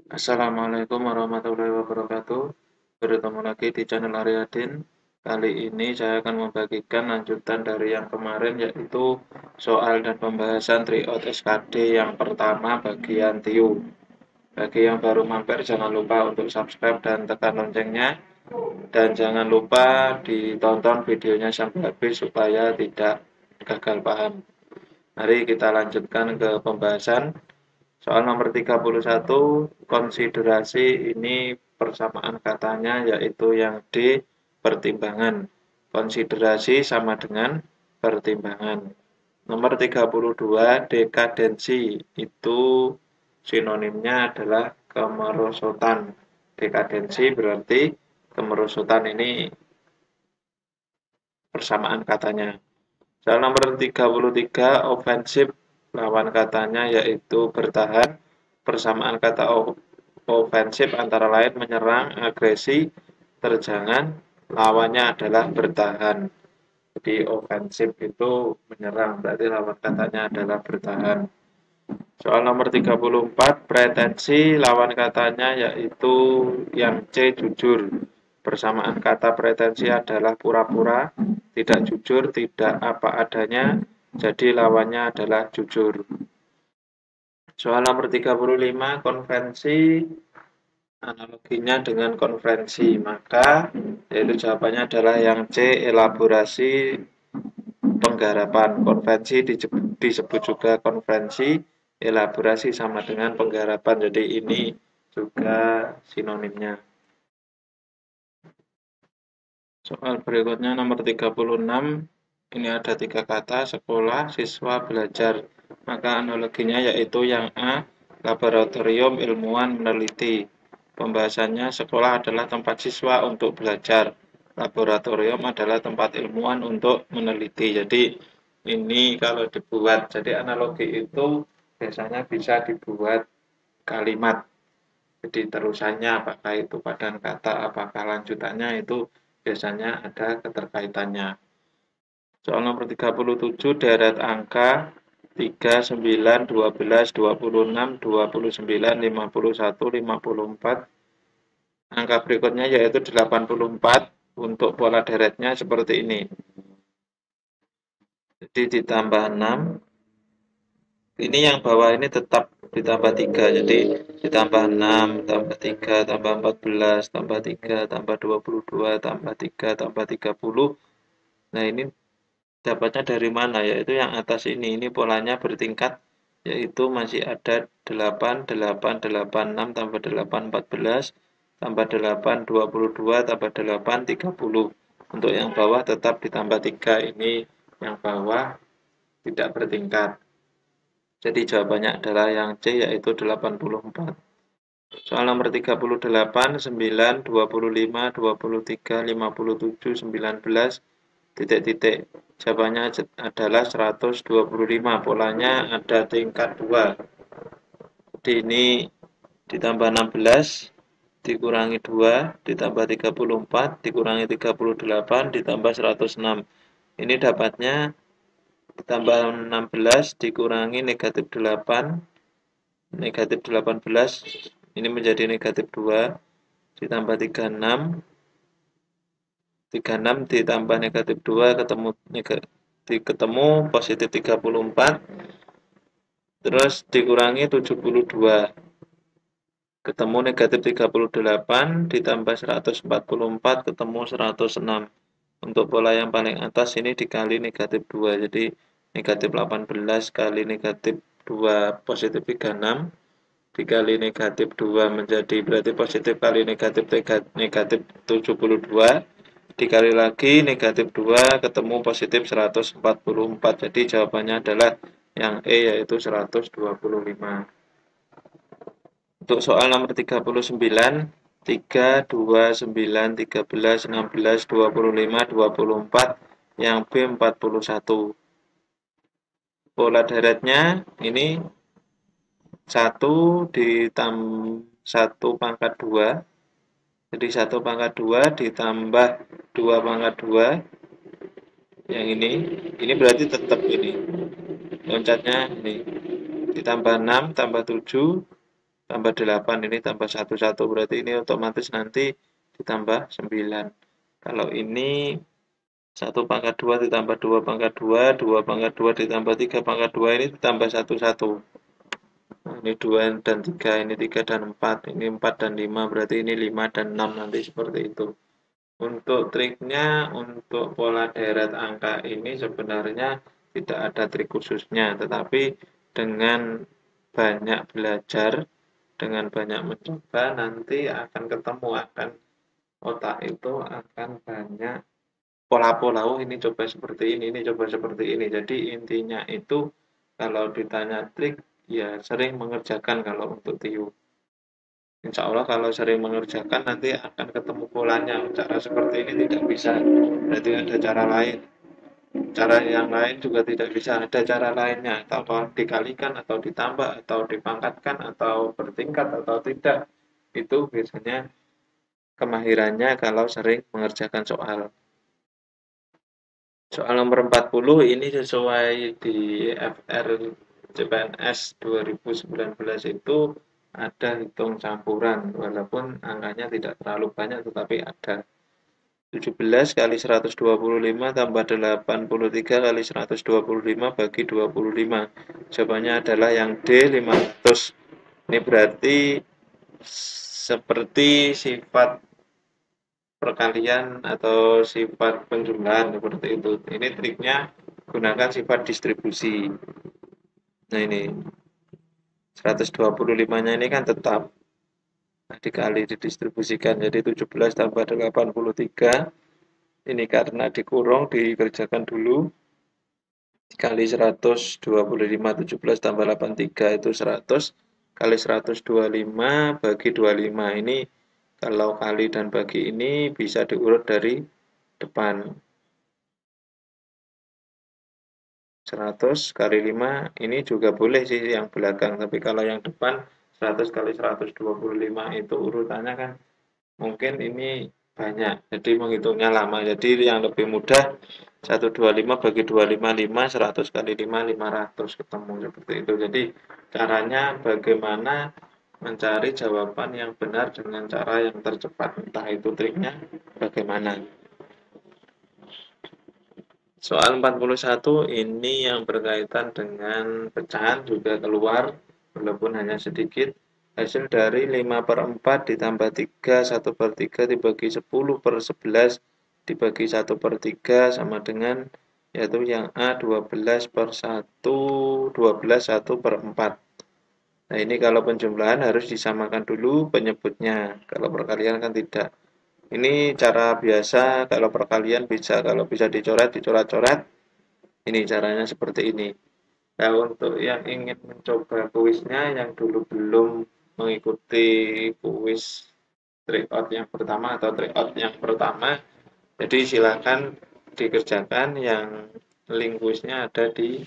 Assalamualaikum warahmatullahi wabarakatuh. Bertemu lagi di channel Aryadin. Kali ini saya akan membagikan lanjutan dari yang kemarin, yaitu soal dan pembahasan tryout SKD yang pertama bagian TIU. Bagi yang baru mampir, jangan lupa untuk subscribe dan tekan loncengnya. Dan jangan lupa ditonton videonya sampai habis supaya tidak gagal paham. Mari kita lanjutkan ke pembahasan. Soal nomor 31, konsiderasi ini persamaan katanya yaitu yang D, pertimbangan. Konsiderasi sama dengan pertimbangan. Nomor 32, dekadensi itu sinonimnya adalah kemerosotan. Dekadensi berarti kemerosotan, ini persamaan katanya. Soal nomor 33, ofensif lawan katanya yaitu bertahan. Persamaan kata ofensif antara lain menyerang, agresi, terjangan, lawannya adalah bertahan. Jadi ofensif itu menyerang, berarti lawan katanya adalah bertahan. Soal nomor 34, pretensi lawan katanya yaitu yang C, jujur. Persamaan kata pretensi adalah pura-pura, tidak jujur, tidak apa adanya, jadi lawannya adalah jujur. Soal nomor 35, konvensi analoginya dengan konferensi, maka yaitu jawabannya adalah yang C, elaborasi penggarapan. Konvensi disebut juga konferensi, elaborasi sama dengan penggarapan, jadi ini juga sinonimnya. Soal berikutnya nomor 36, ini ada 3 kata, sekolah, siswa, belajar. Maka analoginya yaitu yang A, laboratorium, ilmuwan, meneliti. Pembahasannya, sekolah adalah tempat siswa untuk belajar. Laboratorium adalah tempat ilmuwan untuk meneliti. Jadi ini kalau dibuat, jadi analogi itu biasanya bisa dibuat kalimat. Jadi terusannya apakah itu padan kata, apakah lanjutannya, itu biasanya ada keterkaitannya. Soal nomor 37, deret angka 3, 9, 12, 26, 29, 51, 54. Angka berikutnya yaitu 84. Untuk pola deretnya seperti ini. Jadi ditambah 6. Ini yang bawah ini tetap ditambah 3. Jadi ditambah 6, tambah 3, tambah 14, tambah 3, tambah 22, tambah 3, tambah 30. Nah, ini dapatnya dari mana? Yaitu yang atas ini. Ini polanya bertingkat, yaitu masih ada 8, 8, 8, 6, tambah 8, 14, tambah 8, 22, tambah 8, 30. Untuk yang bawah tetap ditambah 3. Ini yang bawah tidak bertingkat. Jadi jawabannya adalah yang C, yaitu 84. Soal nomor 38, 9, 25, 23, 57, 19, titik-titik. Jawabannya adalah 125. Polanya ada tingkat 2. Jadi ini ditambah 16, dikurangi 2, ditambah 34, dikurangi 38, ditambah 106. Ini dapatnya ditambah 16, dikurangi negatif 8, negatif 18, ini menjadi negatif 2, ditambah 36, 36 ditambah negatif 2 ketemu positif 34, terus dikurangi 72, ketemu negatif 38, ditambah 144, ketemu 106. Untuk pola yang paling atas ini dikali negatif 2, jadi negatif 18 kali negatif 2 positif 36, dikali negatif 2 menjadi berarti positif kali negatif 72, dikali lagi negatif 2 ketemu positif 144. Jadi jawabannya adalah yang E, yaitu 125. Untuk soal nomor 39, 3, 2, 9, 13, 16, 25, 24, yang B 41. Pola deretnya ini 1 ditambah 1 pangkat 2. Jadi 1 pangkat 2 ditambah 2 pangkat 2. Yang ini berarti tetap ini. Loncatnya ini. Ditambah 6, tambah 7, tambah 8, ini tambah 1, berarti ini otomatis nanti ditambah 9. Kalau ini 1 pangkat 2 ditambah 2 pangkat 2, 2 pangkat 2 ditambah 3 pangkat 2, ini ditambah 1. Nah, ini 2 dan 3, ini 3 dan 4, ini 4 dan 5, berarti ini 5 dan 6 nanti seperti itu. Untuk triknya, untuk pola deret angka ini sebenarnya tidak ada trik khususnya, tetapi dengan banyak belajar, dengan banyak mencoba, nanti akan ketemu, otak itu akan banyak pola-pola, oh ini coba seperti ini coba seperti ini. Jadi intinya itu kalau ditanya trik, ya sering mengerjakan kalau untuk TIU. Insya Allah kalau sering mengerjakan nanti akan ketemu polanya. Cara seperti ini tidak bisa, berarti ada cara lain. Cara yang lain juga tidak bisa, ada cara lainnya. Atau dikalikan, atau ditambah, atau dipangkatkan, atau bertingkat, atau tidak. Itu biasanya kemahirannya kalau sering mengerjakan soal. Soal nomor 40 ini sesuai di FR CPNS 2019 itu ada hitung campuran, walaupun angkanya tidak terlalu banyak tetapi ada. 17 kali 125 tambah 83 kali 125 bagi 25. Jawabannya adalah yang D, 500. Ini berarti seperti sifat perkalian atau sifat penjumlahan seperti itu. Ini triknya gunakan sifat distribusi. Nah ini 125-nya ini kan tetap. Nah, dikali didistribusikan jadi 17 tambah 83. Ini karena dikurung dikerjakan dulu. Dikali 125, 17 tambah 83 itu 100. Kali 125 bagi 25. Ini kalau kali dan bagi ini bisa diurut dari depan. 100 kali 5 ini juga boleh sih yang belakang, tapi kalau yang depan 100 kali 125 itu urutannya kan mungkin ini banyak, jadi menghitungnya lama. Jadi yang lebih mudah 125 bagi 255, 100 kali 5, 500 ketemu seperti itu. Jadi caranya bagaimana mencari jawaban yang benar dengan cara yang tercepat, entah itu triknya bagaimana. Soal 41 ini yang berkaitan dengan pecahan juga keluar, walaupun hanya sedikit. Hasil dari 5/4 ditambah 3, 1/3 dibagi 10/11 dibagi 1/3 sama dengan, yaitu yang A 12/1, 12 1/4. Nah ini kalau penjumlahan harus disamakan dulu penyebutnya, kalau perkalian kan tidak. Ini cara biasa, kalau perkalian bisa, kalau bisa dicoret, dicoret-coret. Ini caranya seperti ini. Nah, untuk yang ingin mencoba kuisnya, yang dulu belum mengikuti kuis tryout yang pertama atau tryout yang pertama, jadi silakan dikerjakan. Yang link kuisnya ada di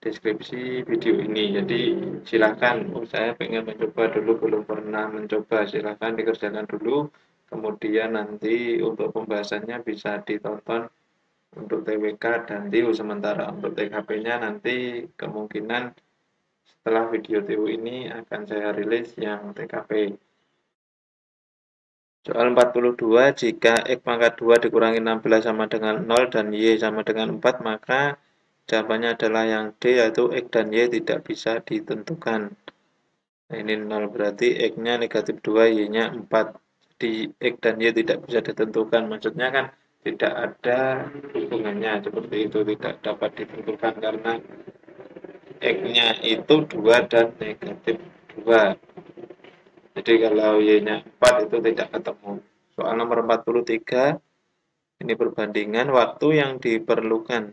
deskripsi video ini. Jadi silakan, saya pengen mencoba dulu, belum pernah mencoba, silakan dikerjakan dulu. Kemudian nanti untuk pembahasannya bisa ditonton untuk TWK dan TIU. Sementara untuk TKP-nya nanti kemungkinan setelah video TIU ini akan saya rilis yang TKP. Soal 42, jika X pangkat 2 dikurangi 16 sama dengan 0 dan Y sama dengan 4, maka jawabannya adalah yang D, yaitu X dan Y tidak bisa ditentukan. Nah, ini 0 berarti X-nya negatif 2, Y-nya 4. Jadi X dan Y tidak bisa ditentukan. Maksudnya kan tidak ada hubungannya, seperti itu, tidak dapat ditentukan karena X-nya itu 2 dan negatif 2. Jadi kalau Y-nya 4 itu tidak ketemu. Soal nomor 43, ini perbandingan waktu yang diperlukan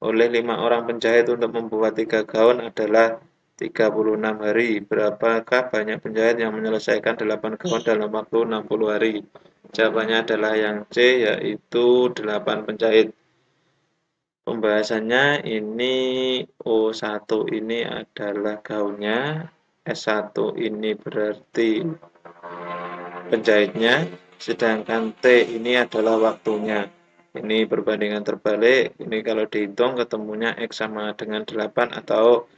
oleh 5 orang penjahit untuk membuat 3 gaun adalah 36 hari. Berapakah banyak penjahit yang menyelesaikan 8 gaun dalam waktu 60 hari? Jawabannya adalah yang C, yaitu 8 penjahit. Pembahasannya ini O1 ini adalah gaunnya, S1 ini berarti penjahitnya, sedangkan T ini adalah waktunya. Ini perbandingan terbalik, ini kalau dihitung ketemunya X sama dengan 8 atau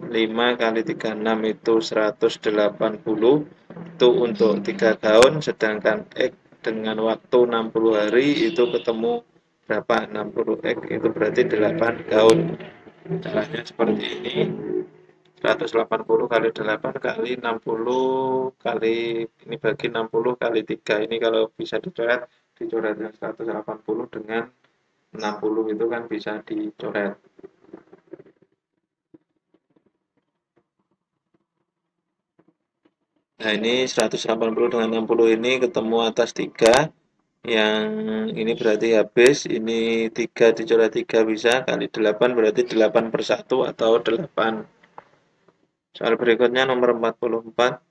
5 kali 36 itu 180. Itu untuk 3 tahun, sedangkan X dengan waktu 60 hari itu ketemu berapa? 60 X itu berarti 8 tahun. Caranya seperti ini. 180 kali 8 kali 60 kali ini bagi 60 kali 3. Ini kalau bisa dicoret, dicoretnya 180 dengan 60 itu kan bisa dicoret. Nah, ini 180 dengan 60 ini ketemu atas 3. Yang ini berarti habis. Ini 3 dicoret 3 bisa. Kali 8 berarti 8 per 1 atau 8. Soal berikutnya nomor 44.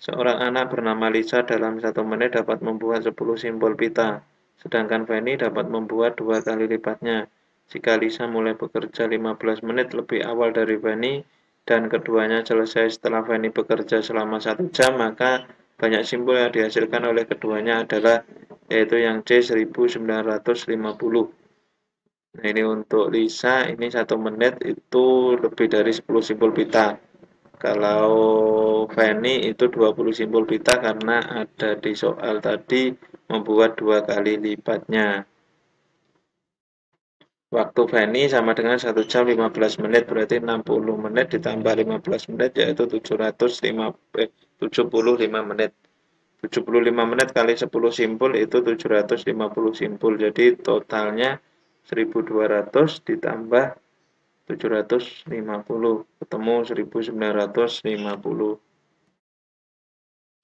Seorang anak bernama Lisa dalam 1 menit dapat membuat 10 simbol pita. Sedangkan Fanny dapat membuat 2 kali lipatnya. Jika Lisa mulai bekerja 15 menit lebih awal dari Fanny dan keduanya selesai setelah Fanny bekerja selama 1 jam, maka banyak simbol yang dihasilkan oleh keduanya adalah yaitu yang C 1950. Nah, ini untuk Lisa ini 1 menit itu lebih dari 10 simbol pita. Kalau Fanny itu 20 simbol pita karena ada di soal tadi membuat 2 kali lipatnya. Waktu Fanny sama dengan 1 jam 15 menit, berarti 60 menit ditambah 15 menit yaitu 75 menit. 75 menit kali 10 simpul itu 750 simpul. Jadi totalnya 1200 ditambah 750 ketemu 1950.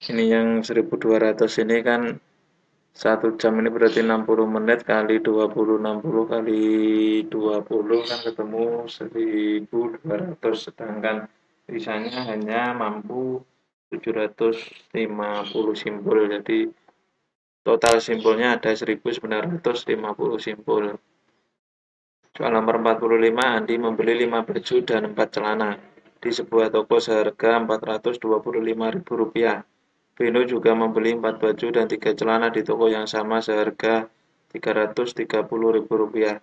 Ini yang 1200 ini kan 1 jam ini berarti 60 menit kali 20, 60 kali 20 kan ketemu 1200, sedangkan sisanya hanya mampu 750 simpul. Jadi total simpulnya ada 1950 simpul. Soal nomor 45, Andi membeli 5 baju dan 4 celana di sebuah toko seharga Rp425.000. Beno juga membeli 4 baju dan 3 celana di toko yang sama seharga Rp330.000.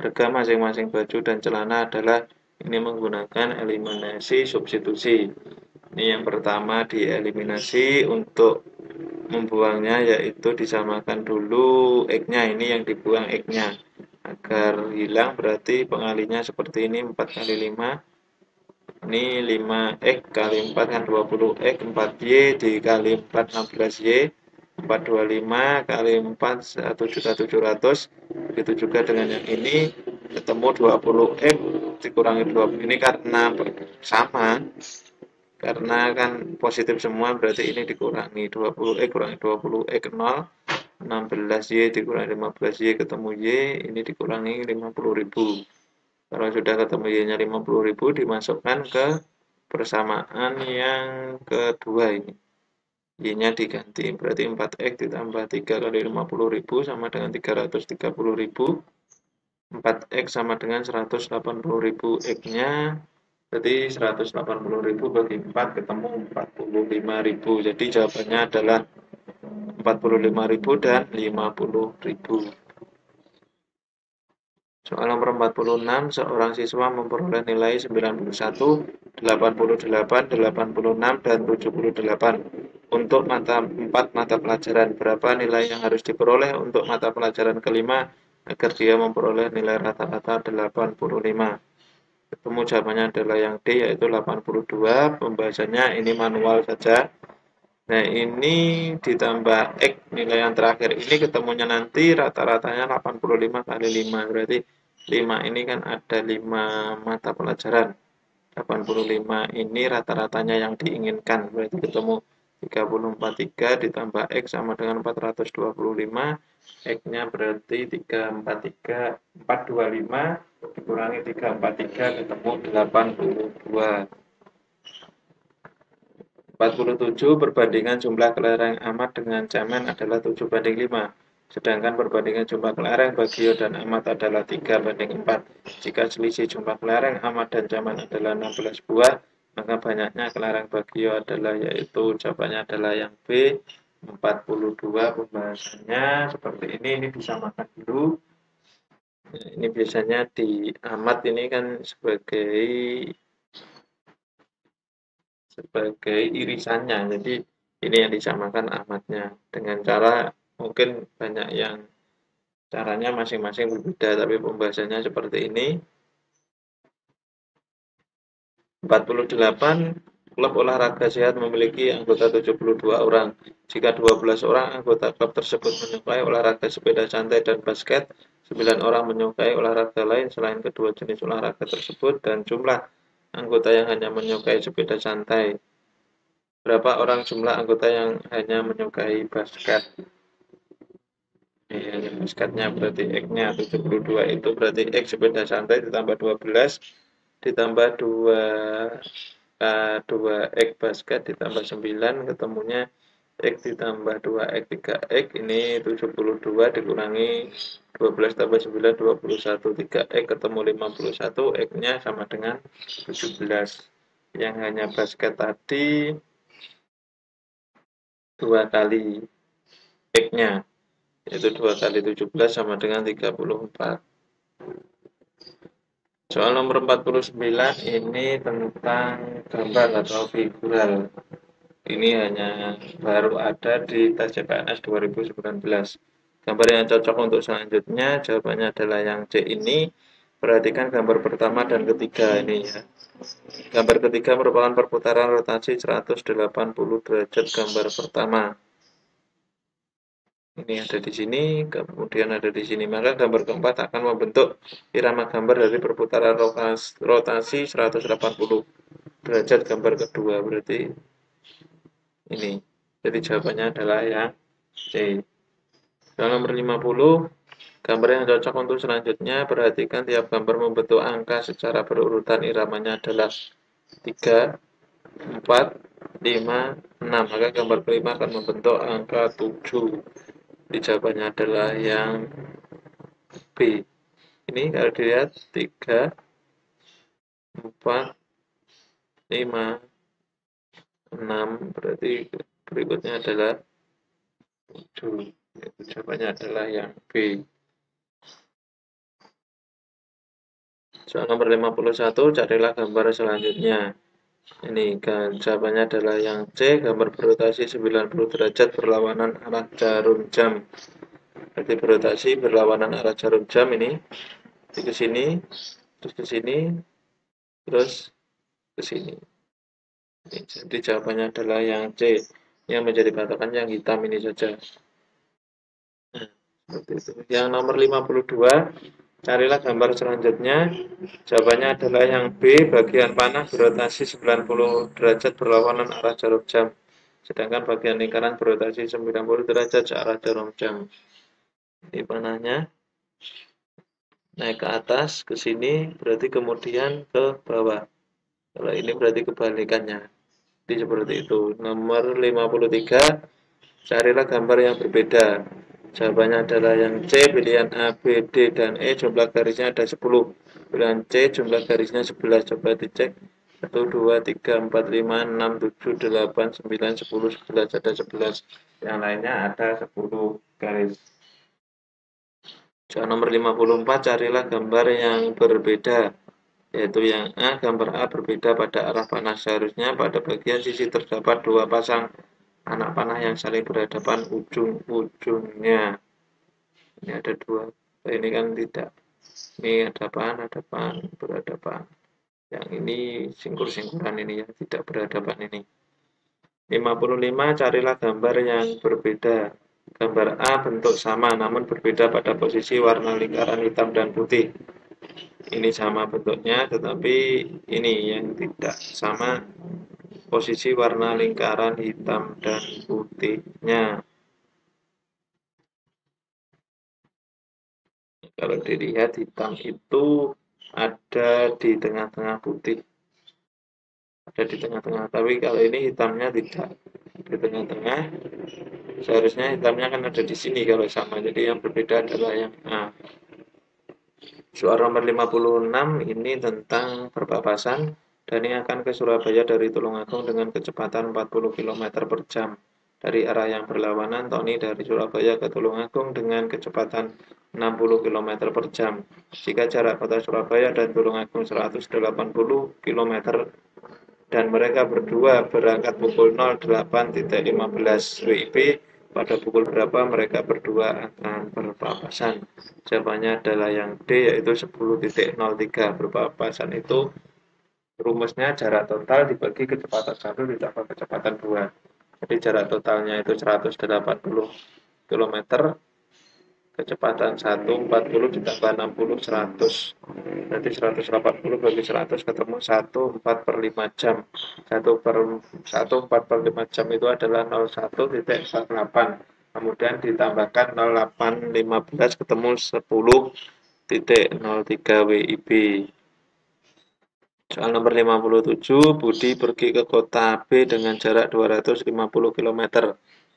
Harga masing-masing baju dan celana adalah ini menggunakan eliminasi substitusi. Ini yang pertama dieliminasi untuk membuangnya yaitu disamakan dulu X-nya, ini yang dibuang X-nya agar hilang, berarti pengalinya seperti ini 4 kali 5 ini 5x kali 4 kan 20x, 4y dikali 4 16y, 425 kali 4 1.700.000. Begitu juga dengan yang ini ketemu 20x dikurangi 20 ini karena sama, karena kan positif semua berarti ini dikurangi 20x kurangi 20x 0, 16y dikurangi 15y ketemu y, ini dikurangi 50.000. Kalau sudah ketemu y-nya 50.000 dimasukkan ke persamaan yang kedua ini. Y-nya diganti, berarti 4x ditambah 3 kali 50.000 sama dengan 330.000. 4x sama dengan 180.000, X-nya berarti 180.000 bagi 4 ketemu 45.000. Jadi jawabannya adalah 45.000 dan 50.000. Soal nomor 46, seorang siswa memperoleh nilai 91, 88, 86, dan 78 untuk 4 mata pelajaran. Berapa nilai yang harus diperoleh untuk mata pelajaran kelima agar dia memperoleh nilai rata-rata 85? Ketemu jawabannya adalah yang D, yaitu 82. Pembahasannya ini manual saja. Nah, ini ditambah X nilai yang terakhir. Ini ketemunya nanti rata-ratanya 85 kali 5. Berarti 5 ini kan ada 5 mata pelajaran. 85 ini rata-ratanya yang diinginkan. Berarti ketemu 343 ditambah X sama dengan 425. X-nya berarti 343, 425 dikurangi 343 ketemu 82. 47 perbandingan jumlah kelereng Ahmad dengan Cemen adalah 7:5. Sedangkan perbandingan jumlah kelereng Bagio dan Ahmad adalah 3:4. Jika selisih jumlah kelereng Ahmad dan Cemen adalah 16 buah, maka banyaknya kelereng Bagio adalah, yaitu jawabannya adalah yang B, 42. Pembahasannya seperti ini disamakan dulu. Ini biasanya di Ahmad ini kan sebagai sebagai irisannya. Jadi ini yang disamakan ahmadnya dengan cara mungkin banyak yang caranya masing-masing berbeda, tapi pembahasannya seperti ini. 48 klub olahraga sehat memiliki anggota 72 orang. Jika 12 orang anggota klub tersebut menyukai olahraga sepeda santai dan basket, 9 orang menyukai olahraga lain selain kedua jenis olahraga tersebut, dan jumlah anggota yang hanya menyukai sepeda santai. Berapa orang jumlah anggota yang hanya menyukai basket? Ini basketnya berarti X-nya 72, itu berarti X sepeda santai ditambah 12 ditambah 2 2 X basket ditambah 9, ketemunya X ditambah 2 X 3 X, ini 72 dikurangi 12 tambah 9 21, 3 X ketemu 51, X-nya sama dengan 17. Yang hanya basket tadi 2 kali X-nya, yaitu 2 kali 17 sama dengan 34. Soal nomor 49 ini tentang gambar atau figural. Ini hanya baru ada di tes CPNS 2019. Gambar yang cocok untuk selanjutnya, jawabannya adalah yang C ini. Perhatikan gambar pertama dan ketiga ini ya. Gambar ketiga merupakan perputaran rotasi 180 derajat gambar pertama. Ini ada di sini, kemudian ada di sini. Maka gambar keempat akan membentuk irama gambar dari perputaran rotasi 180 derajat gambar kedua. Berarti ini. Jadi jawabannya adalah yang C. Soal nomor 50, gambar yang cocok untuk selanjutnya, perhatikan tiap gambar membentuk angka secara berurutan, iramanya adalah 3, 4, 5, 6. Maka gambar kelima akan membentuk angka 7. Jadi jawabannya adalah yang B. Ini kalau dilihat 3, 4, 5, 6, berarti berikutnya adalah 7. Itu jawabannya adalah yang B. Soal nomor 51, carilah gambar selanjutnya. Ini jawabannya adalah yang C, gambar berotasi 90 derajat berlawanan arah jarum jam. Berarti berotasi berlawanan arah jarum jam ini ke sini, terus ke sini, terus ke sini. Jadi jawabannya adalah yang C. Yang menjadi patokan yang hitam ini saja. Nah, seperti itu. Yang nomor 52, carilah gambar selanjutnya. Jawabannya adalah yang B, bagian panah berotasi 90 derajat berlawanan arah jarum jam. Sedangkan bagian lingkaran berotasi 90 derajat searah jarum jam. Ini panahnya naik ke atas, ke sini, berarti kemudian ke bawah. Kalau ini berarti kebalikannya. Jadi seperti itu. Nomor 53, carilah gambar yang berbeda. Jawabannya adalah yang C, pilihan A, B, D, dan E, jumlah garisnya ada 10. Pilihan C, jumlah garisnya 11. Coba dicek. 1, 2, 3, 4, 5, 6, 7, 8, 9, 10, 11. Ada 11. Yang lainnya ada 10 garis. Soal nomor 54, carilah gambar yang berbeda. Yaitu yang A, gambar A berbeda pada arah panah. Seharusnya pada bagian sisi terdapat 2 pasang anak panah yang saling berhadapan ujung-ujungnya. Ini ada 2. Ini kan tidak. Ini hadapan, berhadapan. Yang ini singkur-singkuran ini ya, tidak berhadapan ini. 55, carilah gambar yang berbeda. Gambar A bentuk sama namun berbeda pada posisi warna lingkaran hitam dan putih. Ini sama bentuknya, tetapi ini yang tidak sama posisi warna lingkaran hitam dan putihnya. Kalau dilihat hitam itu ada di tengah-tengah putih. Ada di tengah-tengah, tapi kalau ini hitamnya tidak di tengah-tengah. Seharusnya hitamnya kan ada di sini kalau sama. Jadi yang berbeda adalah yang A. Soal nomor 56 ini tentang perpapasan. Dani akan ke Surabaya dari Tulungagung dengan kecepatan 40 km per jam. Dari arah yang berlawanan, Tony dari Surabaya ke Tulungagung dengan kecepatan 60 km per jam. Jika jarak kota Surabaya dan Tulungagung 180 km, dan mereka berdua berangkat pukul 08.15 WIB. Pada pukul berapa mereka berdua akan berpapasan? Jawabannya adalah yang D, yaitu 10.03. Berpapasan itu rumusnya jarak total dibagi kecepatan 1 ditambah kecepatan 2. Jadi jarak totalnya itu 180 km, kecepatan 1 40 ditambah 60 100. Berarti 180 bagi 100 ketemu 1/4/5 jam. 1/4/5 jam itu adalah 01.48. Kemudian ditambahkan 0815 ketemu 10.03 WIB. Soal nomor 57, Budi pergi ke kota B dengan jarak 250 km.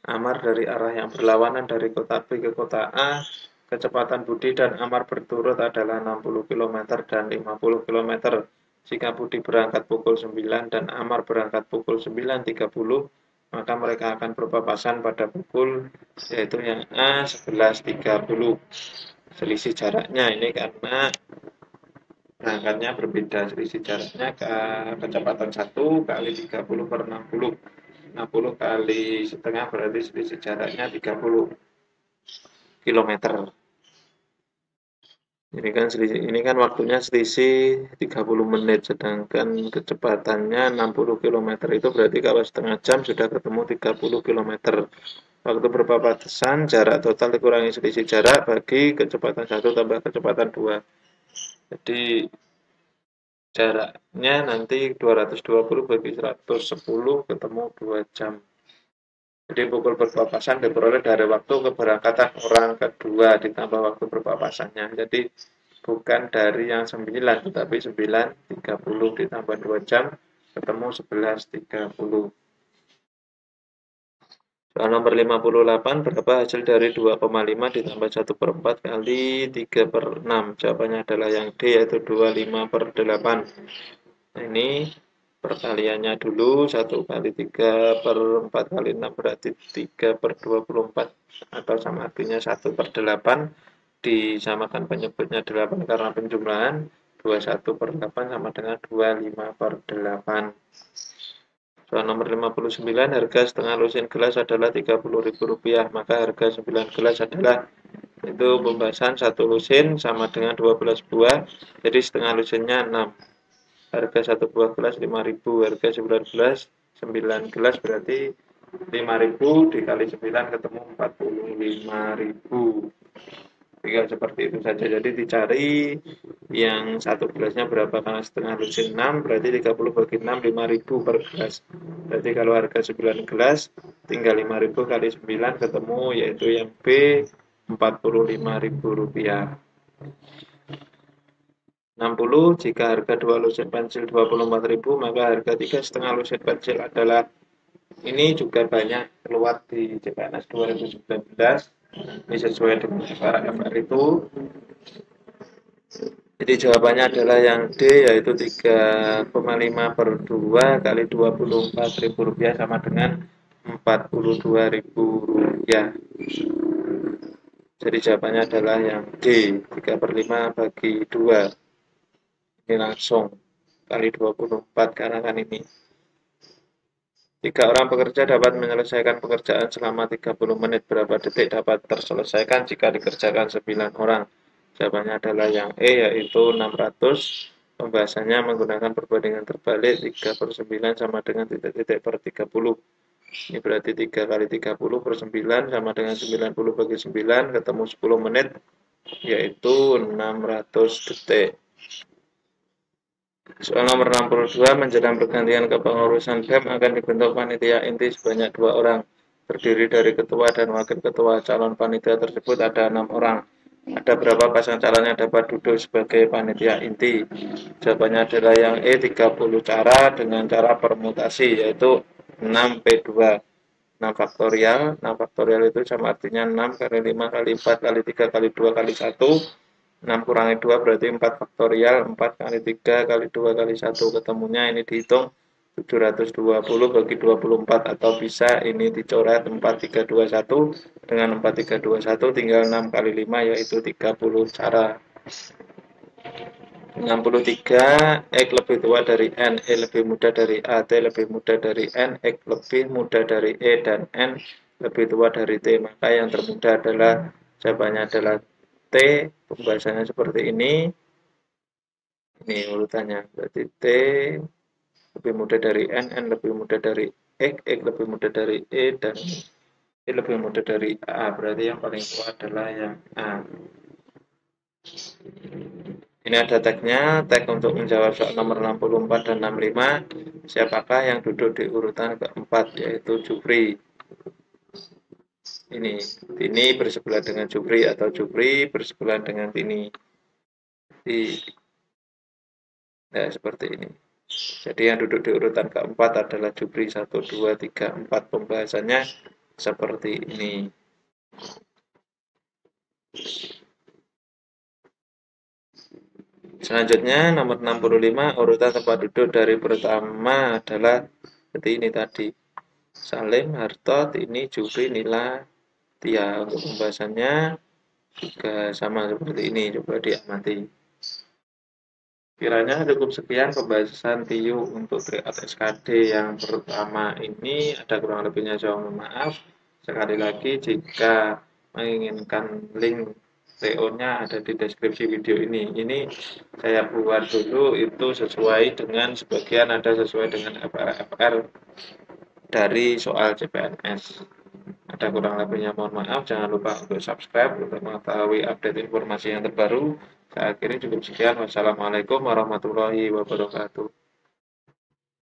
Amar dari arah yang berlawanan dari kota B ke kota A. Kecepatan Budi dan Amar berturut adalah 60 km dan 50 km. Jika Budi berangkat pukul 9 dan Amar berangkat pukul 9.30, maka mereka akan berpapasan pada pukul, yaitu yang A 11.30. Selisih jaraknya ini karena berangkatnya berbeda, selisih jaraknya ke kecepatan 1 kali 30 per 60. 60 kali setengah berarti selisih jaraknya 30 km. Ini kan waktunya selisih 30 menit, sedangkan kecepatannya 60 km itu berarti kalau setengah jam sudah ketemu 30 km. Waktu berpapasan, jarak total dikurangi selisih jarak bagi kecepatan 1 tambah kecepatan 2. Jadi jaraknya nanti 220 bagi 110 ketemu 2 jam. Jadi pukul berpapasan diperoleh dari waktu keberangkatan orang kedua ditambah waktu berpapasannya. Jadi bukan dari yang 9, tetapi 9.30 ditambah 2 jam ketemu 11.30. Soal nomor 58, berapa hasil dari 2,5 ditambah 1/4 kali 3/6? Jawabannya adalah yang D, yaitu 25/8. Ini perkaliannya dulu, 1 kali 3/4 kali 6 berarti 3/24, atau sama artinya 1/8, disamakan penyebutnya 8 karena penjumlahan, 21/8 sama dengan 25/8. Soal nomor 59, harga setengah lusin gelas adalah Rp30.000, maka harga 9 gelas adalah, itu pembahasan 1 lusin sama dengan 12 buah, jadi setengah lusinnya 6. Harga 1 buah gelas 5.000, harga 9 gelas berarti 5.000 dikali 9 ketemu 45.000. Tinggal seperti itu saja. Jadi dicari yang 1 gelasnya berapa, karena setengah lusin 6 berarti 30 bagi 6 5.000 per gelas. Berarti kalau harga 9 gelas tinggal 5.000 kali 9 ketemu, yaitu yang B, Rp45.000. 60, jika harga 2 lusin pensil 24.000, maka harga 3,5 lusin pensil adalah, ini juga banyak keluar di CPNS 2019, ini sesuai dengan FR itu. Jadi jawabannya adalah yang D, yaitu 3,5/2 kali Rp24.000 sama dengan Rp42.000. Jadi jawabannya adalah yang D, 3/5 bagi 2. Ini langsung kali 24 karena kan ini 3 orang pekerja dapat menyelesaikan pekerjaan selama 30 menit. Berapa detik dapat terselesaikan jika dikerjakan 9 orang? Jawabannya adalah yang E, yaitu 600. Pembahasannya menggunakan perbandingan terbalik, 3/9 sama dengan titik-titik per 30. Ini berarti 3 kali 30 per 9 sama dengan 90 bagi 9 ketemu 10 menit, yaitu 600 detik. Soal nomor 62, menjelang pergantian kepengurusan BEM akan dibentuk panitia inti sebanyak 2 orang. Terdiri dari ketua dan wakil ketua. Calon panitia tersebut ada 6 orang. Ada berapa pasang calon yang dapat duduk sebagai panitia inti? Jawabannya adalah yang E, 30 cara dengan cara permutasi, yaitu 6P2. 6 faktorial. 6 faktorial itu sama artinya 6 kali 5 kali 4 kali 3 kali 2 kali 1. 6 kurangi 2 berarti 4 faktorial, 4 kali 3 kali 2 kali 1, ketemunya ini dihitung 720 bagi 24, atau bisa ini dicoret 4321, dengan 4321 tinggal 6 kali 5 yaitu 30 cara. 63, X lebih tua dari N, E lebih muda dari A, T lebih muda dari N, X lebih muda dari E, dan N lebih tua dari T. Maka yang termuda adalah, jawabannya adalah T. Pembahasannya seperti ini. Ini urutannya. Berarti T lebih muda dari N lebih muda dari X lebih muda dari E, dan E lebih muda dari A. Berarti yang paling tua adalah yang A. Ini ada tagnya, tag untuk menjawab soal nomor 64 dan 65. Siapakah yang duduk di urutan keempat, yaitu Jupri. Ini bersebelah dengan Jupri atau Jupri bersebelah dengan Tini. Nah, seperti ini. Jadi yang duduk di urutan keempat adalah Jupri 1, 2, 3, 4. Pembahasannya seperti ini. Selanjutnya nomor 65, urutan tempat duduk dari pertama adalah seperti ini tadi. Salim, Harto, Tini, Jupri, Nila, Tia. Untuk pembahasannya juga sama seperti ini. Coba diamati. Kiranya cukup sekian pembahasan TIU untuk tryout SKD yang pertama ini. Ada kurang lebihnya saya mohon maaf. Sekali lagi jika menginginkan link TO-nya ada di deskripsi video ini. Ini saya buat dulu itu sesuai dengan sebagian ada sesuai dengan FR dari soal CPNS. Ada kurang lebihnya mohon maaf. Jangan lupa untuk subscribe untuk mengetahui update informasi yang terbaru. Saya akhiri cukup sekian. Wassalamualaikum warahmatullahi wabarakatuh.